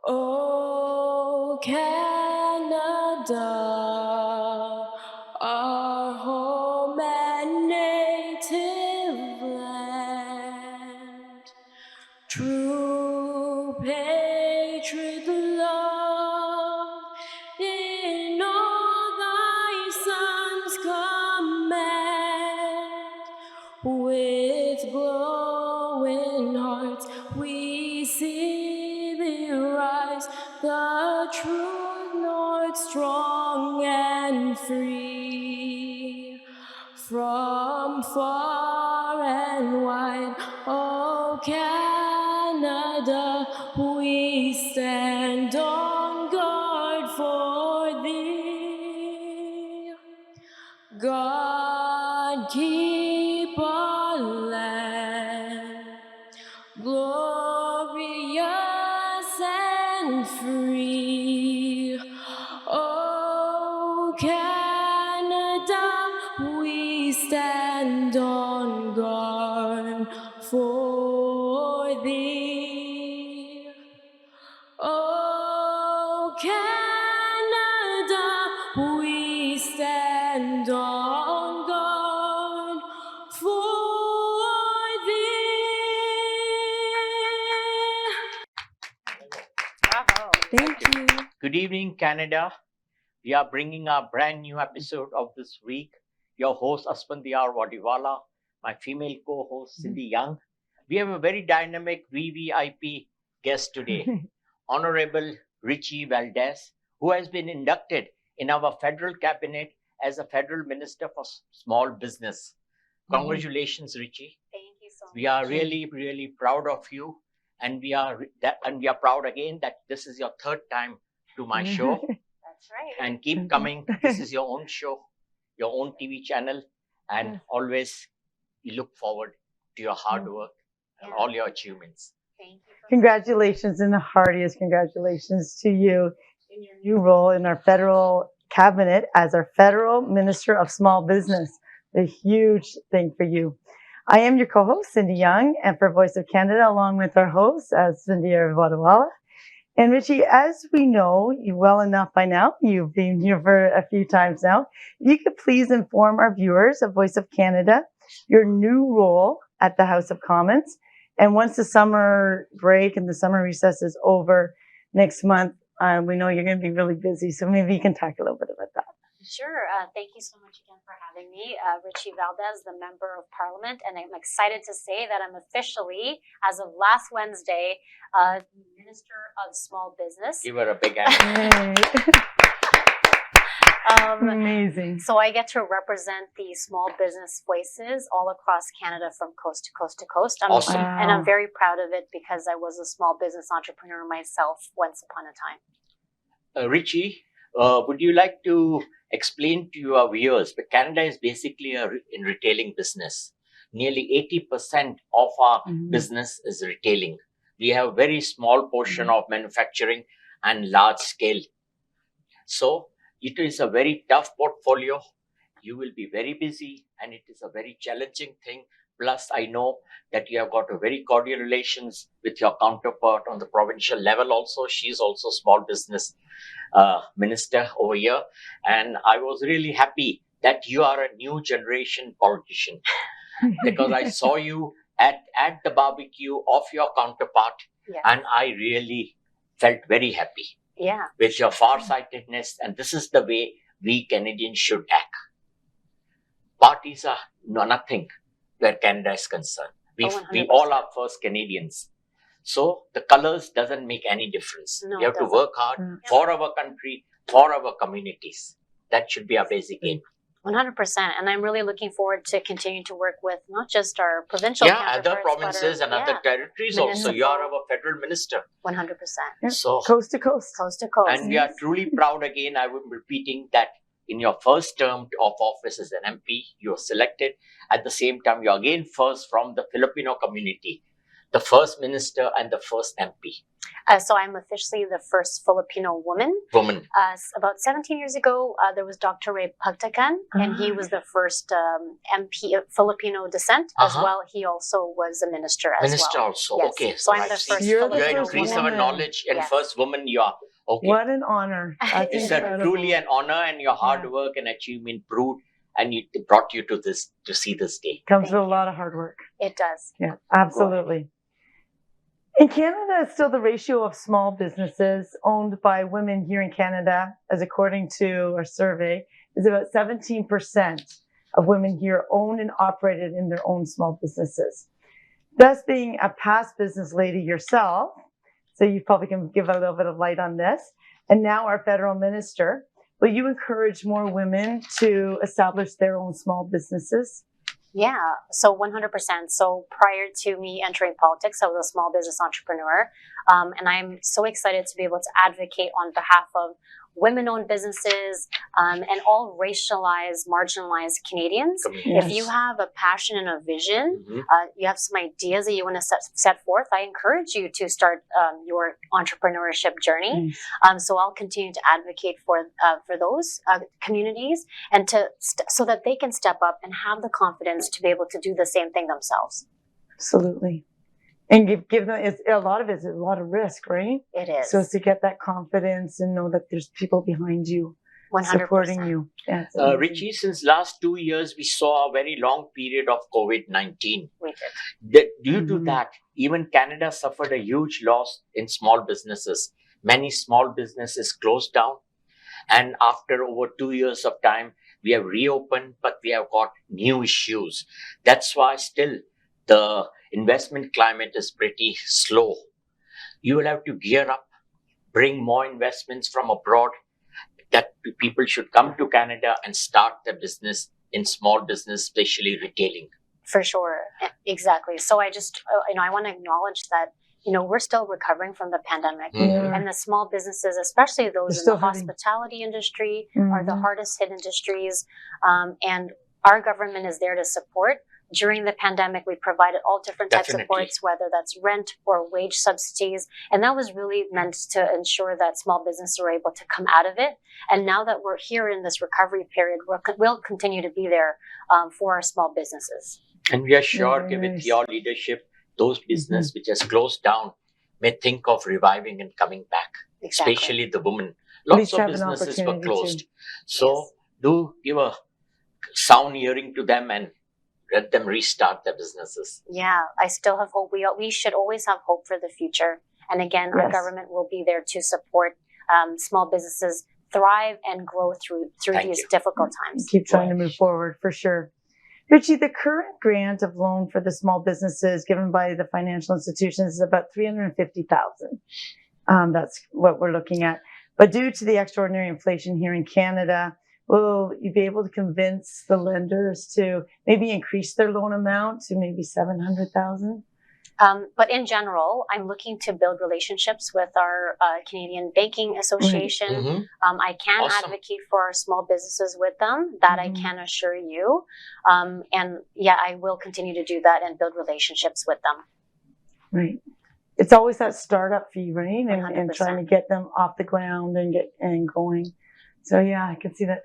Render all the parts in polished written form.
Oh, Canada, our home and native land, true patriot love in all thy sons command. With glowing hearts we see thee rise, the true north strong and free. From far and wide, oh Canada, we stand on guard for thee. God keep our land glorious and free. Oh, Canada, we stand on guard for thee. Oh, Canada, we stand on guard for thee. Bravo. Thank you. Good evening, Canada. We are bringing our brand new episode of this week. Your host, Asphandiar Wadiwalla, my female co-host, Cindy Young. We have a very dynamic VVIP guest today, Honorable Rechie Valdez, who has been inducted in our federal cabinet as a federal minister for small business. Congratulations, Rechie. Thank you so much. We are really, really proud of you. And we are proud again that this is your third time to my show. That's right. And keep coming. This is your own show, your own TV channel, and always we look forward to your hard work and all your achievements. Thank you. Congratulations and the heartiest congratulations to you in your new role in our federal cabinet as our federal minister of small business. A huge thing for you. I am your co-host, Cindy Young, and for Voice of Canada, along with our host, Asphandiar Wadiwalla. And Rechie, as we know you well enough by now, you've been here for a few times now, if you could please inform our viewers of Voice of Canada, your new role at the House of Commons. And once the summer break and the summer recess is over next month, we know you're going to be really busy. So maybe you can talk a little bit about that. Sure. Thank you so much again for having me. Rechie Valdez, the Member of Parliament, and I'm excited to say that I'm officially, as of last Wednesday, Minister of Small Business. Give her a big hand. Amazing. So I get to represent the small business voices all across Canada from coast to coast to coast. Awesome. And I'm very proud of it because I was a small business entrepreneur myself once upon a time. Rechie, would you like to explain to your viewers that Canada is basically in retailing business? Nearly 80% of our business is retailing. We have a very small portion of manufacturing and large scale. So it is a very tough portfolio. You will be very busy and it is a very challenging thing. Plus, I know that you have got a very cordial relations with your counterpart on the provincial level also. She's also small business minister over here. And I was really happy that you are a new generation politician because I saw you at the barbecue of your counterpart. Yeah. And I really felt very happy with your farsightedness. And this is the way we Canadians should act. Parties are nothing where Canada is concerned. We all are first Canadians. So the colors doesn't make any difference. No, we have to work hard for our country, for our communities. That should be our basic aim. 100%. And I'm really looking forward to continuing to work with not just our provincial counterparts, other provinces and other territories also. You are our federal minister. 100%. So coast to coast. Coast to coast. And we are truly proud again. I will be repeating that in your first term of office as an MP, you were selected. At the same time, you're again first from the Filipino community, the first minister and the first MP. So I'm officially the first Filipino woman. About 17 years ago, there was Dr. Ray Pagtacan, and he was the first MP of Filipino descent as well. He also was a minister as Minister well. also. Yes. Okay. So I'm the first You're the You Filipino first increase woman. our knowledge and Yes. first woman you are. Okay. What an honor. That's It's incredible. truly an honor, and your hard work and achievement proved, and it brought you to see this day. Comes with a lot of hard work. It does. Yeah, absolutely. In Canada, still the ratio of small businesses owned by women here in Canada, as according to our survey, is about 17% of women here own and operated in their own small businesses. Thus, being a past business lady yourself, so you probably can give a little bit of light on this, and now our federal minister, will you encourage more women to establish their own small businesses? Yeah, so 100%. So prior to me entering politics, I was a small business entrepreneur. And I'm so excited to be able to advocate on behalf of women-owned businesses and all racialized, marginalized Canadians. Yes. If you have a passion and a vision, you have some ideas that you want to set forth, I encourage you to start your entrepreneurship journey. So I'll continue to advocate for those communities and so that they can step up and have the confidence to be able to do the same thing themselves. Absolutely. And give them, a lot of risk, right? It is. So it's to get that confidence and know that there's people behind you 100%. supporting you. Yeah, Rechie, since last 2 years, we saw a very long period of COVID-19. We did. Due to that, even Canada suffered a huge loss in small businesses. Many small businesses closed down. And after over 2 years of time, we have reopened, but we have got new issues. That's why still the investment climate is pretty slow. You will have to gear up, bring more investments from abroad, that people should come to Canada and start their business in small business, especially retailing. For sure. Exactly. So I just, I want to acknowledge that, we're still recovering from the pandemic. And the small businesses, especially those in the hospitality industry, are the hardest hit industries. And our government is there to support. During the pandemic, we provided all different types of supports, whether that's rent or wage subsidies. And that was really meant to ensure that small businesses were able to come out of it. And now that we're here in this recovery period, we'll continue to be there for our small businesses. And we are sure, with your leadership, those businesses which has closed down may think of reviving and coming back, especially the women. Lots of businesses were closed. So do give a sound hearing to them and let them restart their businesses. Yeah, I still have hope. We should always have hope for the future. And again, our government will be there to support small businesses thrive and grow through these difficult times. Keep trying to move forward, for sure. Rechie, the current grant of loan for the small businesses given by the financial institutions is about $350,000. That's what we're looking at. But due to the extraordinary inflation here in Canada, will you be able to convince the lenders to maybe increase their loan amount to maybe $700,000? But in general, I'm looking to build relationships with our Canadian Banking Association. I can advocate for our small businesses with them. That I can assure you. And yeah, I will continue to do that and build relationships with them. Right. It's always that startup fee, right? And 100%. trying to get them off the ground and going. So yeah, I can see that.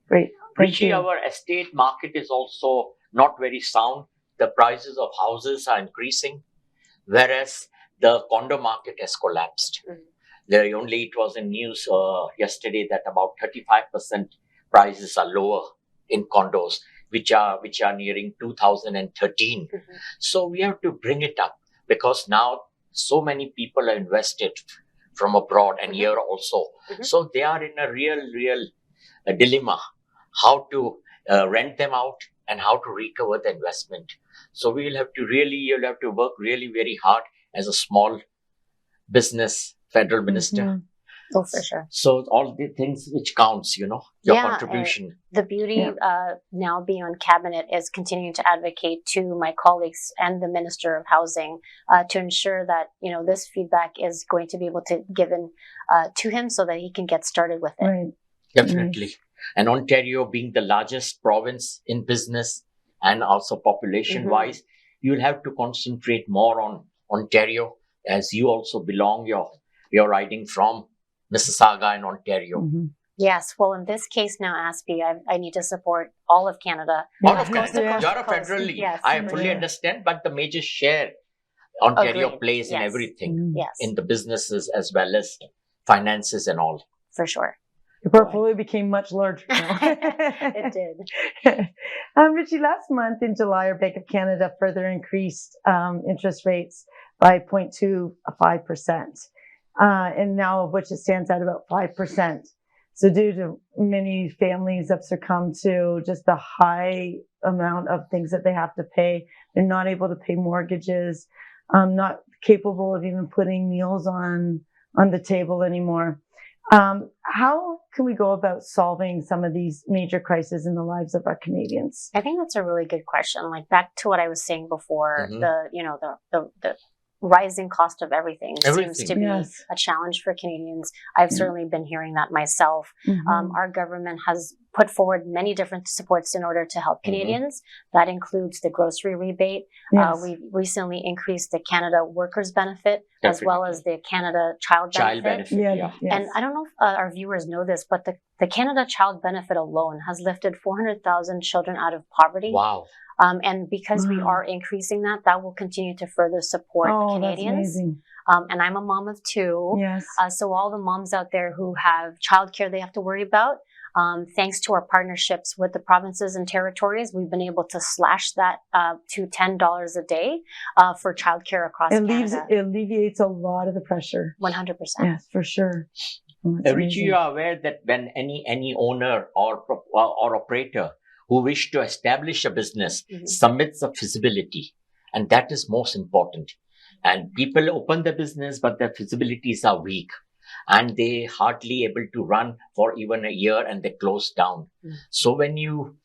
Great. Rechie, our estate market is also not very sound. The prices of houses are increasing, whereas the condo market has collapsed. It was in news yesterday that about 35% prices are lower in condos, which are nearing 2013. So we have to bring it up because now so many people are invested from abroad and here also. So they are in a real dilemma, how to rent them out and how to recover the investment. So you'll have to work really very hard as a small business federal minister. Oh, for sure. So all the things which counts, your contribution. The beauty now being on cabinet is continuing to advocate to my colleagues and the Minister of Housing to ensure that, this feedback is going to be able to given to him so that he can get started with it. Right. Definitely. And Ontario being the largest province in business and also population-wise, you'll have to concentrate more on Ontario as you also belong, you're riding from Mississauga in Ontario. Mhm. Yes, well, in this case now, Aspie, I need to support all of Canada. All Yeah. of Coast to Canada. coast You're to a coast. federally. Yes, I for fully sure. understand, but the major share Ontario Agreed. plays in Yes. everything, Mhm. Yes, in the businesses as well as finances and all. for sure. Your portfolio became much larger now. It did. Rechie, last month in July, our Bank of Canada further increased interest rates by 0.25%, and now of which it stands at about 5%. So due to many families have succumbed to just the high amount of things that they have to pay, they're not able to pay mortgages, not capable of even putting meals on the table anymore. How can we go about solving some of these major crises in the lives of our Canadians? I think that's a really good question. Like back to what I was saying before, Mhm. the rising cost of everything seems to be Yes. a challenge for Canadians. I've certainly been hearing that myself. Mhm. Our government has put forward many different supports in order to help Mhm. Canadians. That includes the grocery rebate. Yes. We recently increased the Canada Workers Benefit as well as the Canada Child Child Benefit. benefit, Yeah, yeah. yes. And I don't know if our viewers know this, but the Canada Child Benefit alone has lifted 400,000 children out of poverty. Wow. And because we Wow. are increasing that, that will continue to further support Oh, that's Canadians. amazing. And I'm a mom of two. Yes. So all the moms out there who have childcare they have to worry about, thanks to our partnerships with the provinces and territories, we've been able to slash that to $10 a day for childcare across Canada. It alleviates a lot of the pressure. 100%. Yes, for sure. Oh, that's Rechie, amazing. you are aware that when any owner or operator who wish to establish a business Mhm. submits a feasibility, and that is most important. And people open the business, but their feasibilities are weak, and they hardly able to run for even a year, and they close down. Mm. So when you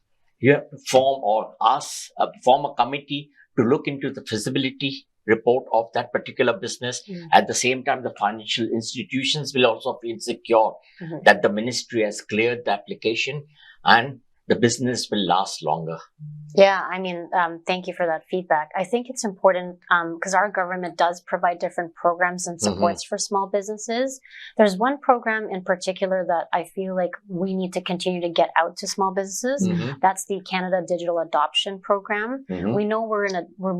form a committee to look into the feasibility report of that particular business. Mm. At the same time, the financial institutions will also feel secure Mhm. that the ministry has cleared the application and the business will last longer. Yeah, I mean, thank you for that feedback. I think it's important because our government does provide different programs and supports for small businesses. There's one program in particular that I feel like we need to continue to get out to small businesses. Mhm. That's the Canada Digital Adoption Program. Mhm. We know we're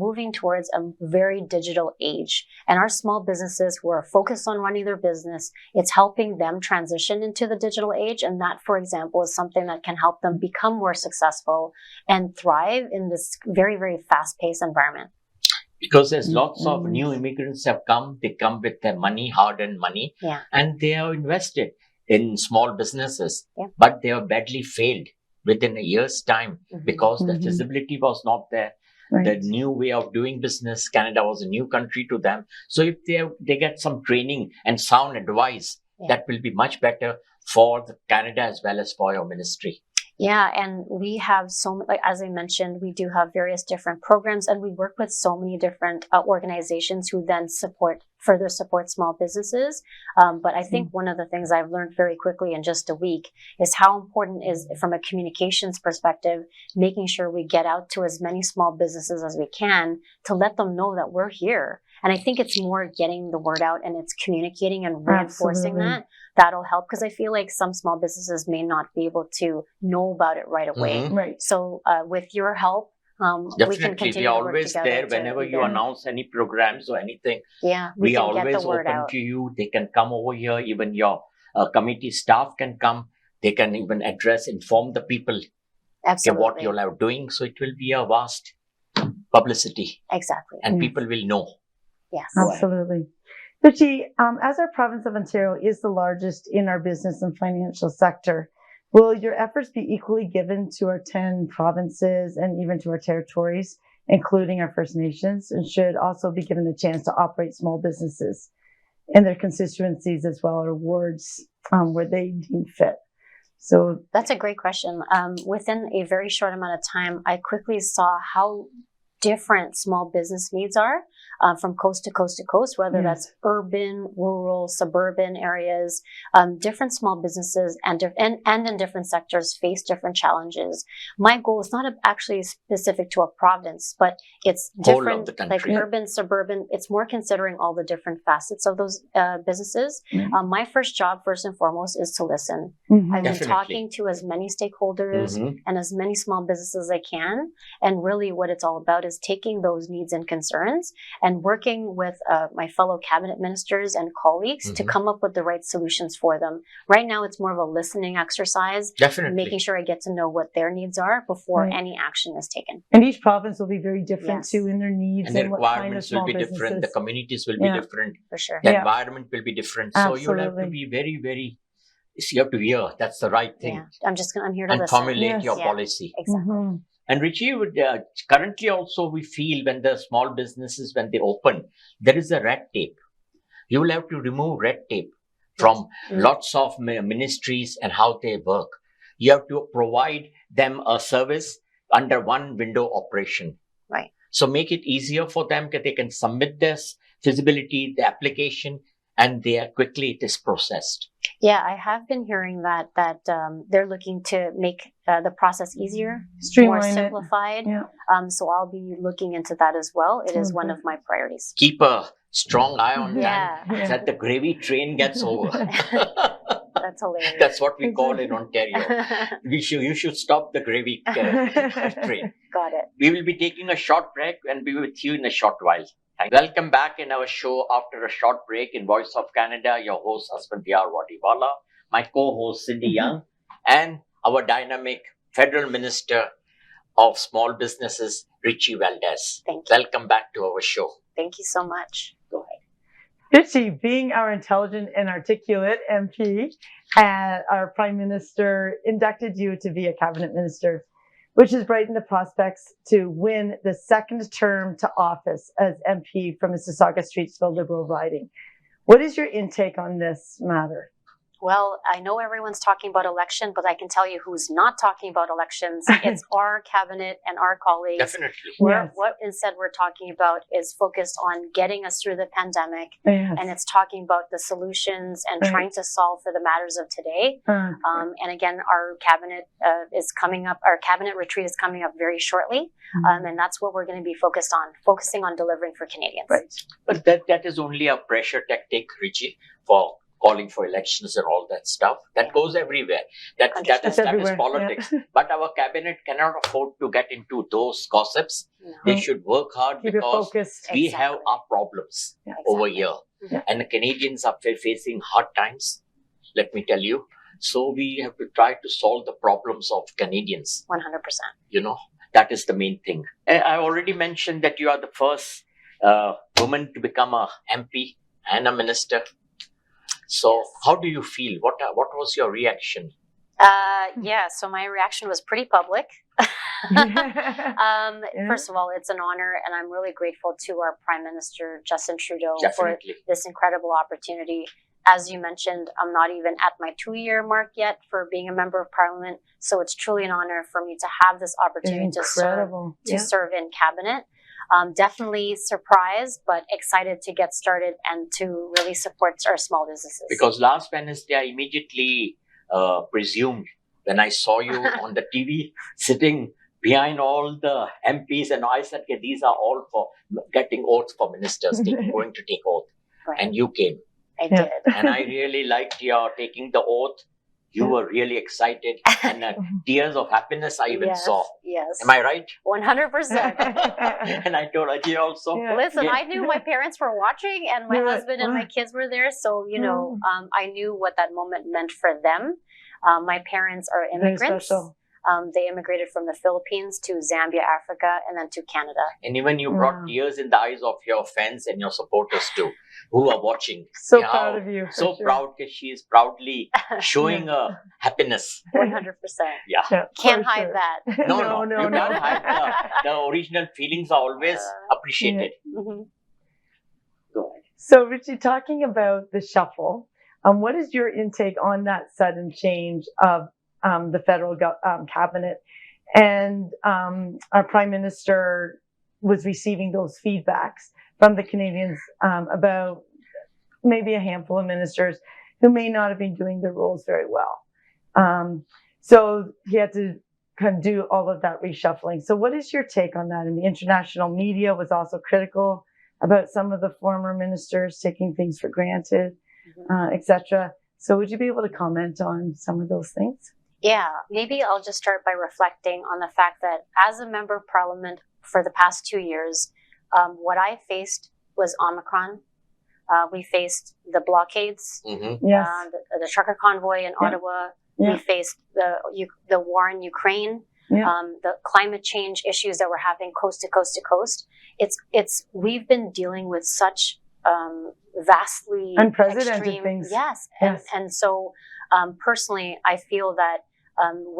moving towards a very digital age, and our small businesses who are focused on running their business, it's helping them transition into the digital age, and that, for example, is something that can help them become more successful and thrive in this very, very fast-paced environment. Because there's lots of Mhm. new immigrants have come, they come with their money, hard-earned money, Yeah. and they are invested in small businesses, Yeah. but they have badly failed within a year's time Mhm. because the Mhm. feasibility was not there. Right. The new way of doing business, Canada was a new country to them. So if they get some training and sound advice, Yeah. that will be much better for Canada as well as for your ministry. Yeah, and we have like as I mentioned, we do have various different programs, and we work with so many different organizations who then further support small businesses. But I think one of the things I've learned very quickly in just a week is how important is, from a communications perspective, making sure we get out to as many small businesses as we can to let them know that we're here. And I think it's more getting the word out and it's communicating and reinforcing Absolutely. that'll help, because I feel like some small businesses may not be able to know about it right away. Mhm. Right. So with your help, we can Definitely, continue we to are work always together there to whenever you either- announce any programs or anything. Yeah, We are can get always the word open out. to you. They can come over here. Even your committee staff can come. They can even inform the people Absolutely. what you're all doing. So it will be a vast publicity Exactly. and Yes. people will know. Yes. Absolutely. Rechie, as our province of Ontario is the largest in our business and financial sector, will your efforts be equally given to our 10 provinces and even to our territories, including our First Nations, and should also be given the chance to operate small businesses in their constituencies as well, or wards where they deem fit? So That's a great question. Within a very short amount of time, I quickly saw how different small business needs are from coast to coast to coast, whether that's urban, rural, suburban areas. Different small businesses and in different sectors face different challenges. My goal is not actually specific to a province, but it's Whole different, of the like country. urban, suburban. It's more considering all the different facets of those businesses. My first job, first and foremost, is to listen. I've been talking to as many stakeholders and as many small businesses as I can. And really what it's all about is taking those needs and concerns and working with my fellow cabinet ministers and colleagues to come up with the right solutions for them. Right now, it's more of a listening exercise, Definitely. making sure I get to know what their needs are before any action is taken. And each province will be very different too in their needs And the what kind of requirements small will be businesses. different. The communities will be different. For sure. The environment will be different. So Absolutely. you'll have to be very, very, you have to hear. That's the right thing. Yeah. I'm here to and listen. formulate your policy. Exactly. And Rechie, currently also we feel when the small businesses, when they open, there is a red tape. You will have to remove red tape from lots of ministries and how they work. You have to provide them a service under one window operation. Right. So make it easier for them that they can submit this feasibility, the application, and quickly it is processed. Yeah, I have been hearing that they're looking to make the process easier, streamline more simplified. So I'll be looking into that as well. It is one of my priorities. Keep a strong eye on that, that the gravy train gets over. That's hilarious. That's what we call in Ontario. You should stop the gravy train. Got it. We will be taking a short break and be with you in a short while. Welcome back in our show after a short break in Voice of Canada. Your host Asphandiar Wadiwalla, my co-host Cindy Young, and our dynamic Federal Minister of Small Businesses, Rechie Valdez. Thank you. Welcome back to our show. Thank you so much. Go ahead. Rechie, being our intelligent and articulate MP, our Prime Minister inducted you to be a cabinet minister, which has brightened the prospects to win the second term to office as MP from Mississauga Streetsville Liberal riding. What is your intake on this matter? Well, I know everyone's talking about election, but I can tell you who's not talking about elections. It's our cabinet and our colleagues. Definitely. What instead we're talking about is focused on getting us through the pandemic. And it's talking about the solutions and trying to solve for the matters of today. And again, our cabinet is coming up. Our cabinet retreat is coming up very shortly. And that's what we're going to be focusing on delivering for Canadians. Right. But that is only a pressure tactic, Rechie, for calling for elections and all that stuff. That goes everywhere. That is politics. But our cabinet cannot afford to get into those gossips. No. They should work hard because we have our problems over here. And the Canadians are facing hard times, let me tell you. So we have to try to solve the problems of Canadians. 100%. That is the main thing. I already mentioned that you are the first woman to become a MP and a minister. So how do you feel? What was your reaction? So my reaction was pretty public. First of all, it's an honor, and I'm really grateful to our Prime Minister, Justin Trudeau, for this incredible opportunity. As you mentioned, I'm not even at my 2-year mark yet for being a member of Parliament, so it's truly an honor for me to have this opportunity to serve in cabinet. Definitely surprised, but excited to get started and to really support our small businesses. Because last Wednesday, I immediately presumed when I saw you on the TV sitting behind all the MPs, and I said, okay, these are all for getting oaths for ministers, going to take oath. And you came. I did. And I really liked your taking the oath. You were really excited, and tears of happiness I even saw. Yes. Am I right? 100%. And I told Rechie also. Listen, I knew my parents were watching, and my husband and my kids were there. So, I knew what that moment meant for them. My parents are immigrants. They immigrated from the Philippines to Zambia, Africa, and then to Canada. And even you brought tears in the eyes of your fans and your supporters too, who are watching. So proud of you. So proud because she is proudly showing her happiness. 100%. Yeah. Can't hide that. No. You can't hide the original feelings are always appreciated. Mm-hmm. Go ahead. So, Rechie, talking about the shuffle, what is your intake on that sudden change of the federal cabinet and our Prime Minister was receiving those feedbacks from the Canadians about maybe a handful of ministers who may not have been doing their roles very well. So he had to kind of do all of that reshuffling. So what is your take on that? And the international media was also critical about some of the former ministers taking things for granted, etc. So would you be able to comment on some of those things? Yeah, maybe I'll just start by reflecting on the fact that as a member of parliament for the past 2 years, what I faced was Omicron. We faced the blockades, Yes. the trucker convoy in Ottawa. Yeah. We faced the war in Ukraine, the climate change issues that were happening coast to coast to coast. We've been dealing with such vastly Unprecedented extreme things. Yes, Yes. and so personally, I feel that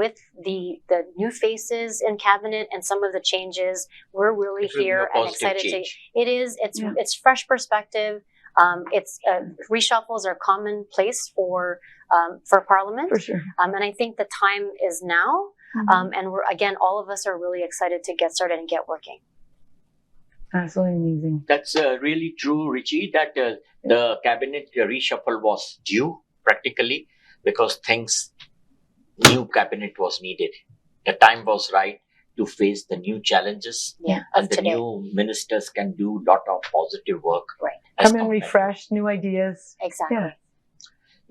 with the new faces in cabinet and some of the changes, we're really It will be a here and positive excited change. to. It is. It's fresh perspective. It's reshuffles are commonplace for Parliament, For sure. and I think the time is now. And we're again, all of us are really excited to get started and get working. Absolutely amazing. That's really true, Rechie, that the cabinet reshuffle was due practically because new cabinet was needed. The time was right to face the new challenges, and the today. new ministers can do a lot of positive work. Right. as Come in compared- refreshed, new ideas. Exactly. Yeah.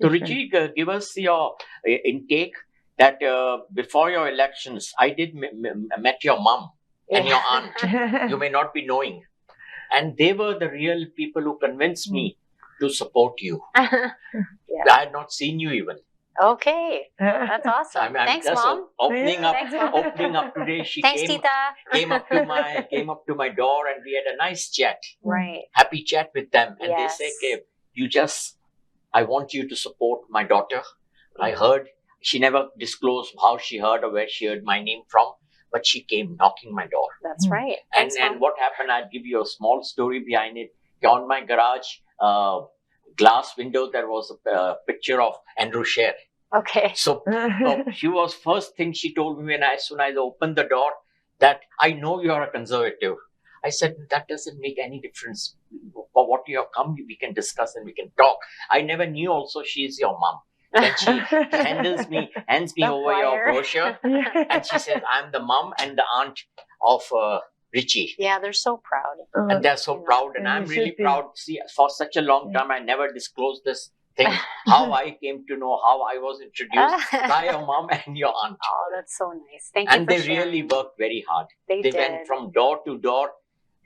So, For sure. Rechie, give us your intake that before your elections, I did met your mom and your aunt. You may not be knowing. And they were the real people who convinced me to support you. I had not seen you even. Okay, that's awesome. Thanks, just Mom. opening up, Thanks, Mom. opening up today. She Thanks, came Tita. came up to my door, and we had a nice chat, Right. happy chat with them. And Yes. they say, "Okay, I want you to support my daughter." I heard she never disclosed how she heard or where she heard my name from, but she came knocking my door. That's right. Thanks, And Mom. what happened? I'll give you a small story behind it. On my garage glass window, there was a picture of Andrew Scheer. Okay. So she was first thing she told me as soon as I opened the door that I know you are a conservative. I said that doesn't make any difference. For what you have come, we can discuss and we can talk. I never knew also she is your mom. Then she hands me The over your flyer. brochure, and she says, "I'm the mom and the aunt of Rechie." Yeah, they're so proud. And they're so proud, and And I'm you really should be. proud. See, for such a long time, I never disclosed this thing. How I came to know, how I was introduced by your mom and your aunt. Oh, that's so nice. Thank you And for they sharing. really worked very hard. They They did. went from door to door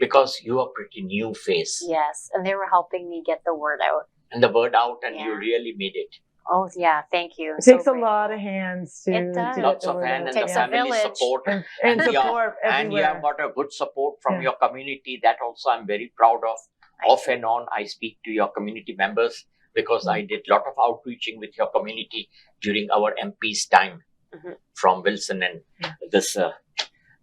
because you are pretty new face. Yes, and they were helping me get the word out. And the word out, and you Yeah. really made it. Oh, yeah. Thank you. It So takes a grateful. lot of hands to It does. get Lots the of word hands out. and the Takes a family village. support. and And support And you have everywhere. got a good support from Yeah. your community. That also I'm very proud of. I Off and on, I speak to your community members because I did a lot of outreaching with your community during our MP's time Mhm. from Wilson and this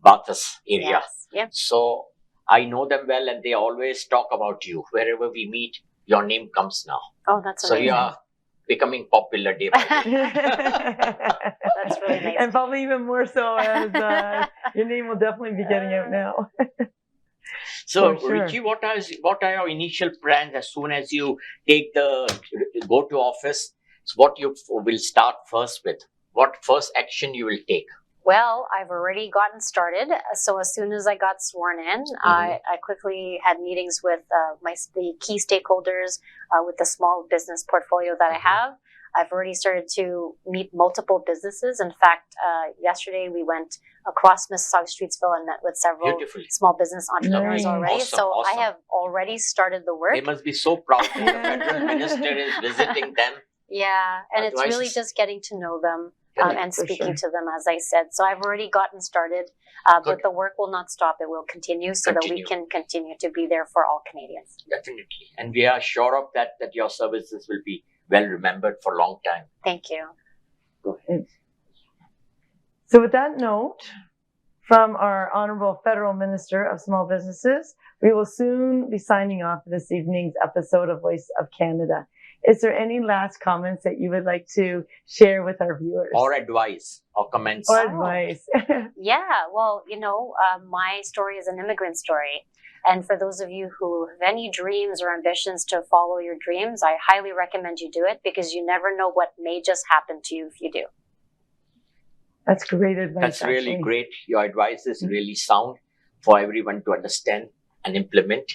Bathurst area. Yes. Yep. So I know them well, and they always talk about you. Wherever we meet, your name comes now. Oh, that's So amazing. you are becoming popular day by day. That's really nice. And probably even more so as your name will definitely be getting out now. So, For sure. Rechie, what are your initial plans as soon as you go to office? What you will start first with? What first action you will take? Well, I've already gotten started. So as soon as I got sworn in, I quickly had meetings with the key stakeholders with the small business portfolio that I have. I've already started to meet multiple businesses. In fact, yesterday we went across Mississauga Streetsville and met with several Beautiful. small business entrepreneurs Nice. already. Awesome, So awesome. I have already started the work. They must be so proud that the federal minister is visiting them. Yeah, and it's Otherwise really it's- just getting to know them. And For speaking sure. to them, as I said. So I've already gotten started, Good. but the work will not stop. It will continue so that we Continue. can continue to be there for all Canadians. Definitely. And we are sure of that your services will be well remembered for a long time. Thank you. Go ahead. So with that note, from our Honourable Federal Minister of Small Businesses, we will soon be signing off this evening's episode of Voice of Canada. Is there any last comments that you would like to share with our viewers? Or advice or comments? Or advice? Yeah, well, my story is an immigrant story. And for those of you who have any dreams or ambitions to follow your dreams, I highly recommend you do it because you never know what may just happen to you if you do. That's great advice. That's really actually. great. Your advice is really sound for everyone to understand and implement.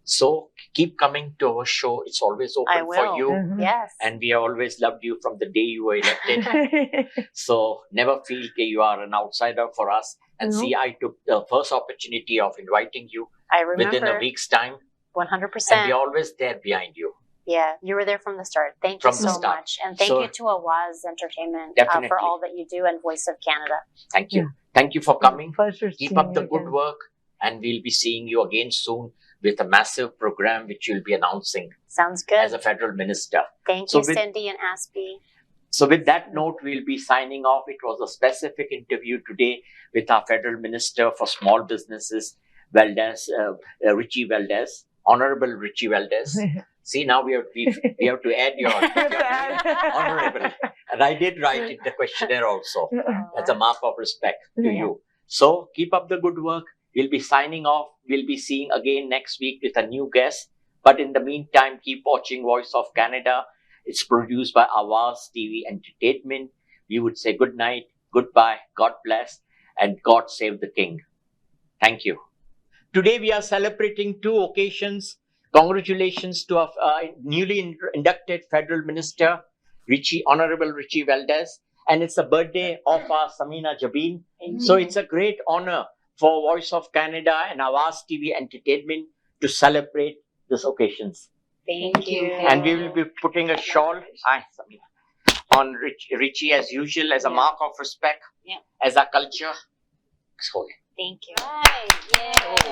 So keep coming to our show. It's always I open will. for you. Mhm. Yes. And we have always loved you from the day you were elected. So never feel that you are an outsider for us. And No. see, I took the first opportunity of inviting you I remember. within a week's time. 100%. And we're always there behind you. Yeah, you were there from the start. Thank you From the so start. much. And thank So- you to Awaz Entertainment Definitely. for all that you do and Voice of Canada. Thank you. Thank you for coming. Pleasure. Keep seeing up the you good again. work. And we'll be seeing you again soon with a massive program which you'll be announcing Sounds good. as a federal minister. Thank So you, with- Cindy and Aspie. So with that note, we'll be signing off. It was a specific interview today with our federal minister for small businesses, Valdez, Rechie Valdez, Honorable Rechie Valdez. See, now we have to add your honorable. And I did write in the questionnaire also as a mark of respect to you. So keep up the good work. We'll be signing off. We'll be seeing again next week with a new guest. But in the meantime, keep watching Voice of Canada. It's produced by Awaz TV Entertainment. We would say good night, goodbye, God bless, and God save the King. Thank you. Today we are celebrating two occasions. Congratulations to our newly inducted federal minister, Honorable Rechie Valdez, and it's the birthday of our Samina Jabin. So it's a great honor for Voice of Canada and Awaz TV Entertainment to celebrate these occasions. Thank you. And we will be putting a shawl on Rechie as usual as a mark of respect, Yeah. as our culture. So, Thank you. Right. Yay.